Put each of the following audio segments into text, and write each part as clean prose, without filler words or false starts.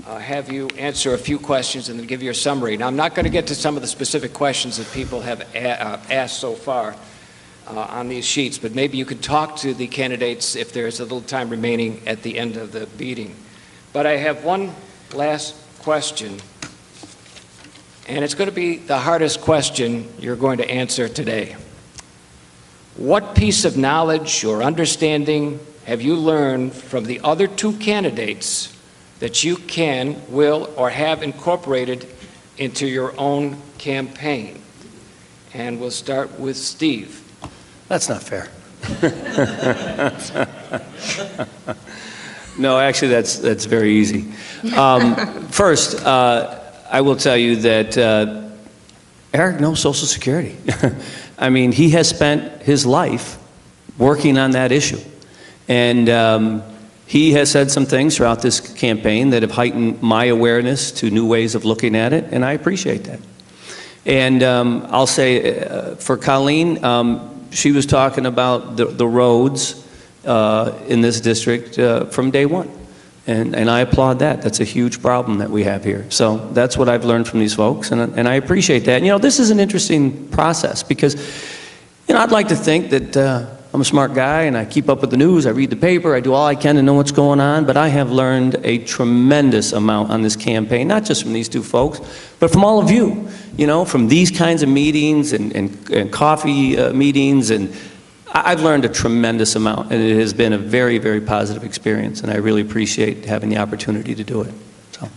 have you answer a few questions and then give you a summary. Now, I'm not going to get to some of the specific questions that people have asked so far on these sheets, but maybe you could talk to the candidates if there's a little time remaining at the end of the meeting. But I have one last question, and it's going to be the hardest question you're going to answer today. What piece of knowledge or understanding have you learned from the other two candidates that you can, will, or have incorporated into your own campaign? And we'll start with Steve. That's not fair. No, actually, that's very easy. First, I will tell you that Eric knows Social Security. I mean, he has spent his life working on that issue. And he has said some things throughout this campaign that have heightened my awareness to new ways of looking at it, and I appreciate that. And I'll say for Colleen, she was talking about the roads in this district from day one. And I applaud that. That's a huge problem that we have here. So that's what I've learned from these folks, and I appreciate that. And, you know, this is an interesting process because, you know, I'd like to think that I'm a smart guy and I keep up with the news, I read the paper, I do all I can to know what's going on, but I have learned a tremendous amount on this campaign, not just from these two folks, but from all of you, you know, from these kinds of meetings and coffee meetings, and I've learned a tremendous amount, and it has been a very, very positive experience, and I really appreciate having the opportunity to do it. So.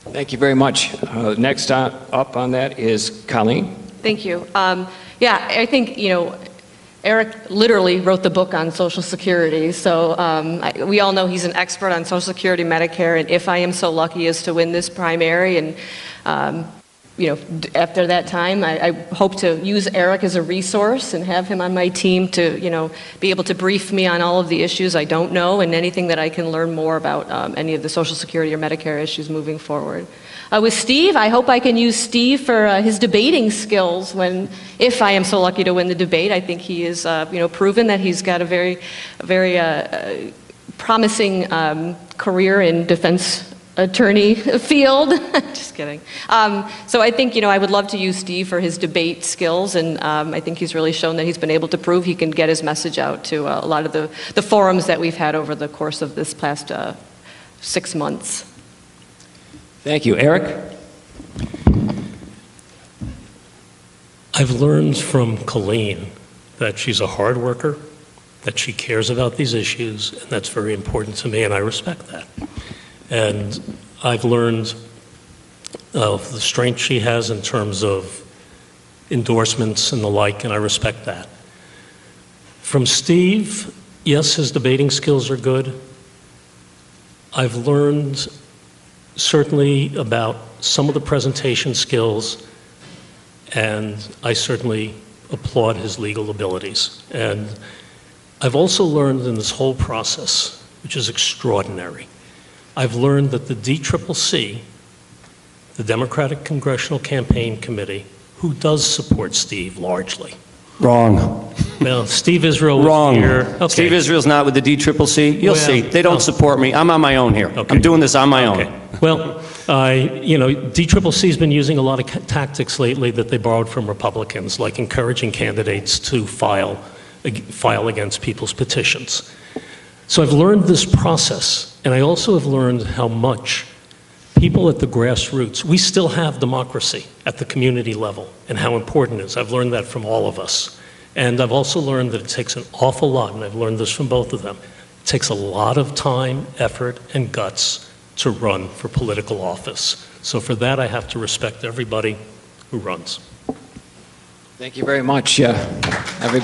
Thank you very much. Next up on that is Colleen. Thank you. Yeah, I think, you know, Eric literally wrote the book on Social Security, so we all know he's an expert on Social Security, Medicare, and if I am so lucky as to win this primary, and you know, after that time, I hope to use Eric as a resource and have him on my team to, you know, be able to brief me on all of the issues I don't know and anything that I can learn more about any of the Social Security or Medicare issues moving forward. With Steve, I hope I can use Steve for his debating skills if I am so lucky to win the debate. I think he is, you know, proven that he's got a very promising career in defense attorney field. Just kidding. So I think, you know, I would love to use Steve for his debate skills, and I think he's really shown that he's been able to prove he can get his message out to a lot of the forums that we've had over the course of this past 6 months. Thank you. Eric? I've learned from Colleen that she's a hard worker, that she cares about these issues, and that's very important to me, and I respect that. And I've learned of the strength she has in terms of endorsements and the like, and I respect that. From Steve, yes, his debating skills are good. I've learned certainly about some of the presentation skills, and I certainly applaud his legal abilities. And I've also learned in this whole process, which is extraordinary, I've learned that the DCCC, the Democratic Congressional Campaign Committee, who does support Steve largely. Wrong. Well, Steve Israel was Wrong. here. Okay. Steve Israel's not with the DCCC. You'll see. They don't support me. I'm on my own here. Okay. I'm doing this on my own. Well, you know, DCCC's been using a lot of tactics lately that they borrowed from Republicans, like encouraging candidates to file against people's petitions. So I've learned this process, and I also have learned how much people at the grassroots, we still have democracy at the community level, and how important it is. I've learned that from all of us. And I've also learned that it takes an awful lot, and I've learned this from both of them. It takes a lot of time, effort, and guts to run for political office. So for that, I have to respect everybody who runs. Thank you very much, everybody.